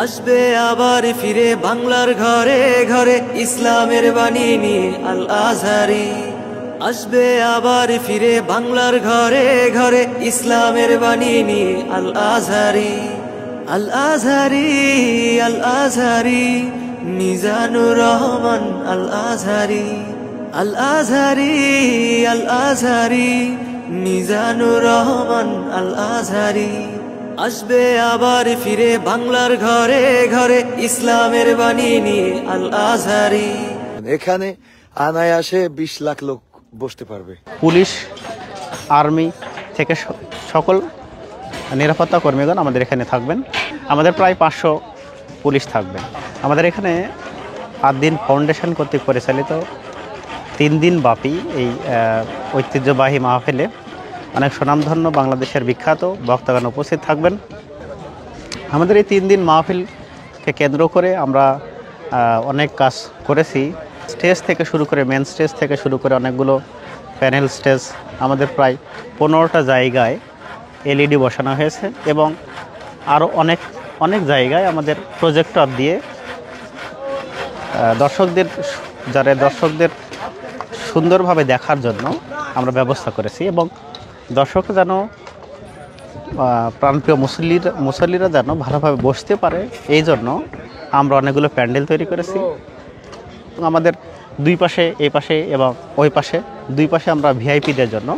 আসবে আবার ফিরে বাংলার ঘরে ঘরে ইসলামের বাণী নিয়ে আল আজহারি। আসবে আবার ফিরে বাংলার ঘরে ঘরে ইসলামের বাণী নিয়ে আল আজহারি। আল আজহারি, আল আজহারি, মিজানুর রহমান আল আজহারি। আল আজহারি, আল আজহারি, মিজানুর রহমান আল আজহারি। আসবে আবার ফিরে বাংলার ঘরে ঘরে ইসলামের বাণী নিয়ে আল আজহারি। এখানে অনায়াসে 20 লাখ লোক বসতে পারবে। পুলিশ, আর্মি থেকে সকল নিরাপত্তা কর্মীগণ আমাদের এখানে থাকবেন। আমাদের প্রায় 500 পুলিশ থাকবেন। আমাদের এখানে আদ্দিন ফাউন্ডেশন কর্তৃক পরিচালিত 3 দিন ব্যাপী এই ঐতিহ্যবাহী মাহফিলে অনেক সুনামধন্য বাংলাদেশের বিখ্যাত বক্তাগণ উপস্থিত থাকবেন। আমাদের এই 3 দিন মাহফিলকে কেন্দ্র করে আমরা অনেক কাজ করেছি। স্টেজ থেকে শুরু করে মেন স্টেজ থেকে শুরু করে অনেকগুলো প্যানেল স্টেজ আমাদের প্রায় 15টা জায়গায় এলইডি বসানো হয়েছে এবং আরও অনেক জায়গায় আমাদের প্রজেক্টর দিয়ে দর্শকদের সুন্দরভাবে দেখার জন্য আমরা ব্যবস্থা করেছি এবং দর্শক যেন প্রাণপ্রিয় মুসল্লিরা যেন ভালোভাবে বসতে পারে এই জন্য আমরা অনেকগুলো প্যান্ডেল তৈরি করেছি। আমাদের দুই পাশে, এই পাশে এবং ওই পাশে, দুই পাশে আমরা ভিআইপিদের জন্য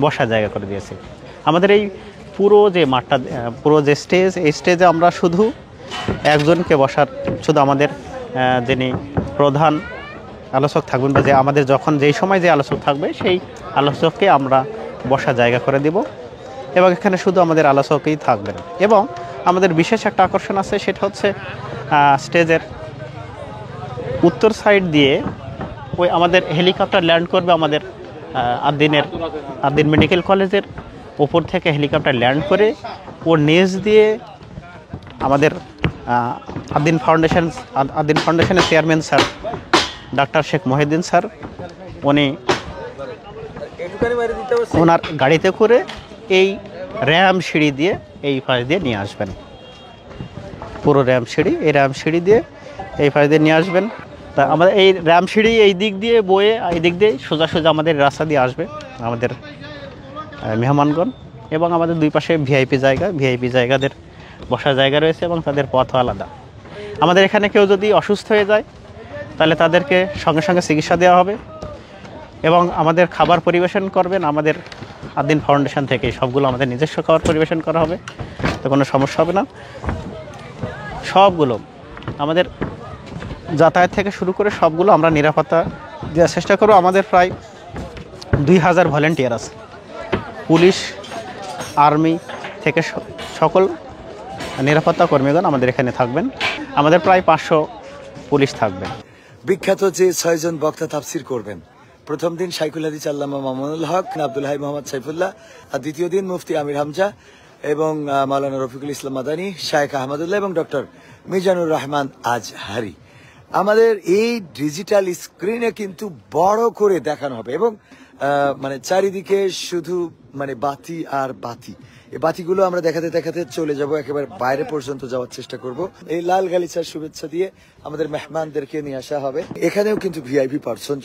বসার জায়গা করে দিয়েছি। আমাদের এই পুরো যে মাঠটা, পুরো যে স্টেজ, এই স্টেজে আমরা শুধু একজনকে বসার, শুধু আমাদের যিনি প্রধান আলোচক থাকবেন বা যে আমাদের যখন যেই সময় যে আলোচক থাকবে সেই আলোচককে আমরা বসার জায়গা করে দেব এবং এখানে শুধু আমাদের আলোচকই থাকবেন। এবং আমাদের বিশেষ একটা আকর্ষণ আছে, সেটা হচ্ছে স্টেজের উত্তর সাইড দিয়ে ওই আমাদের হেলিকপ্টার ল্যান্ড করবে। আমাদের আদ্দিন মেডিকেল কলেজের ওপর থেকে হেলিকপ্টার ল্যান্ড করে ওর নিচ দিয়ে আমাদের আদ্দিন ফাউন্ডেশনের chairman sir doctor Sheikh Mohiuddin sir, উনি ওনার গাড়িতে করে এই র্যাম সিঁড়ি দিয়ে এই পাশ দিয়ে নিয়ে আসবেন। পুরো র্যাম সিঁড়ি দিয়ে এই পাশ দিয়ে নিয়ে আসবেন। তা আমাদের এই র্যাম সিঁড়ি এই দিক দিয়ে বয়ে এই দিক দিয়ে সোজা আমাদের রাস্তা দিয়ে আসবে আমাদের মেহমানগণ। এবং আমাদের দুই পাশে ভিআইপি জায়গাদের বসার জায়গা রয়েছে এবং তাদের পথও আলাদা। আমাদের এখানে কেউ যদি অসুস্থ হয়ে যায় তাহলে তাদেরকে সঙ্গে সঙ্গে চিকিৎসা দেওয়া হবে এবং আমাদের খাবার পরিবেশন করবেন আমাদের আদ্দিন ফাউন্ডেশন থেকে। সবগুলো আমাদের নিজস্ব খাবার পরিবেশন করা হবে, তো কোনো সমস্যা হবে না। সবগুলো আমাদের যাতায়াত থেকে শুরু করে সবগুলো আমরা নিরাপত্তা দেওয়ার চেষ্টা করব। আমাদের প্রায় 2000 ভলেন্টিয়ার আছে। পুলিশ, আর্মি থেকে সকল নিরাপত্তা কর্মীগণ আমাদের এখানে থাকবেন। আমাদের প্রায় 500 পুলিশ থাকবেন। বিখ্যাত যে 6 জন বক্তা তাফসির করবেন, প্রথম দিন শাইখুল হাদিস আল্লামা মামুনুল হক, আব্দুল হাই মোহাম্মদ সাইফুল্লাহ, আর দ্বিতীয় দিন মুফতি আমির হামজা এবং মাওলানা রফিকুল ইসলাম মাদানী, শায়েখ আহমদুল্লাহ এবং ডক্টর মিজানুর রহমান আজহারি। আমাদের এই ডিজিটাল স্ক্রিনে কিন্তু বড় করে দেখানো হবে এবং মানে চারিদিকে শুধু মানে বাতি আর বাতি। এই বাতিগুলো আমরা দেখাতে চলে যাব, একেবারে বাইরে পর্যন্ত যাওয়ার চেষ্টা করব। এই লাল গালিচার শুভেচ্ছা দিয়ে আমাদের মেহমানদেরকে নিয়ে আসা হবে। এখানেও কিন্তু ভিআইপি পার্সন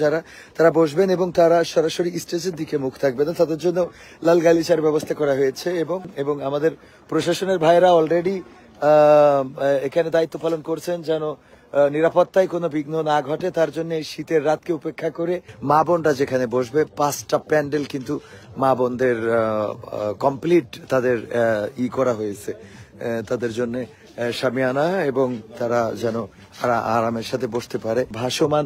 তারা বসবেন এবং তারা সরাসরি স্টেজের দিকে মুখ থাকবে না, তাদের জন্য লাল গালিচার ব্যবস্থা করা হয়েছে এবং আমাদের প্রশাসনের ভাইরা অলরেডি এখানে দায়িত্ব পালন করছেন যেন নিরাপত্তায় কোনো বিঘ্ন না ঘটে। তার জন্য এই শীতের রাতকে উপেক্ষা করে মা বোনরা যেখানে বসবে 5টা প্যান্ডেল কিন্তু মা বোনদের কমপ্লিট তাদের করা হয়েছে তাদের জন্য শামিয়ানা, এবং তারা যেন আরামের সাথে বসতে পারে। ভাসমান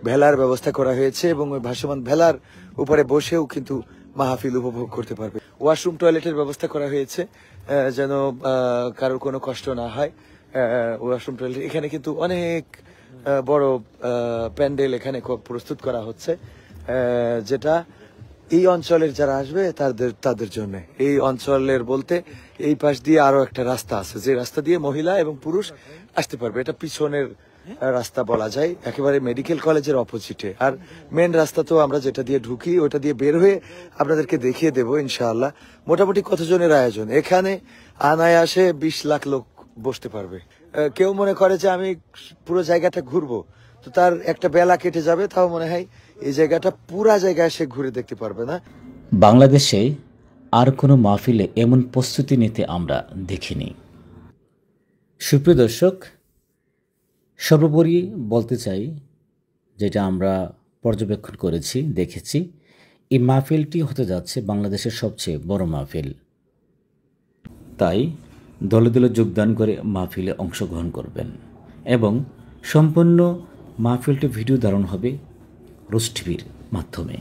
ভেলার ব্যবস্থা করা হয়েছে এবং ওই ভাসমান ভেলার উপরে বসেও কিন্তু মাহফিল উপভোগ করতে পারবে। ওয়াশরুম, টয়লেটের ব্যবস্থা করা হয়েছে যেন কারোর কোনো কষ্ট না হয়। ওয়াশরুম, টয়লেট, এখানে কিন্তু অনেক বড় প্যান্ডেল এখানে প্রস্তুত করা হচ্ছে, যেটা এই অঞ্চলের যারা আসবে তাদের জন্য। এই অঞ্চলের বলতে এই পাশ দিয়ে আরো একটা রাস্তা আছে, যে রাস্তা দিয়ে মহিলা এবং পুরুষ আসতে পারবে। এটা পিছনের রাস্তা বলা যায়, একেবারে মেডিকেল কলেজের অপোজিটে। আর মেন রাস্তা তো আমরা যেটা দিয়ে ঢুকি ওটা দিয়ে বের হয়ে আপনাদেরকে দেখিয়ে দেবো ইনশাআল্লাহ। মোটামুটি কতজনের আয়োজন এখানে? আনায়াসে 20 লাখ লোক বসতে পারবে। কেউ মনে করে যে আমি পুরো জায়গাটা ঘুরবো, তো তার একটা বেলা কেটে যাবে, তাও মনে হয় এই জায়গাটা পুরা জায়গায় সে ঘুরে দেখতে পারবে না। বাংলাদেশে আর কোনো মাহফিলে এমন প্রস্তুতি নিতে আমরা দেখিনি। সুপ্রিয় দর্শক, সর্বোপরি বলতে চাই, যেটা আমরা পর্যবেক্ষণ করেছি, দেখেছি, এই মাহফিলটি হতে যাচ্ছে বাংলাদেশের সবচেয়ে বড় মাহফিল। তাই দলে দলে যোগদান করে মাহফিলে অংশগ্রহণ করবেন এবং সম্পূর্ণ মাহফিলটি ভিডিও ধারণ হবে রোজ টিভির মাধ্যমে।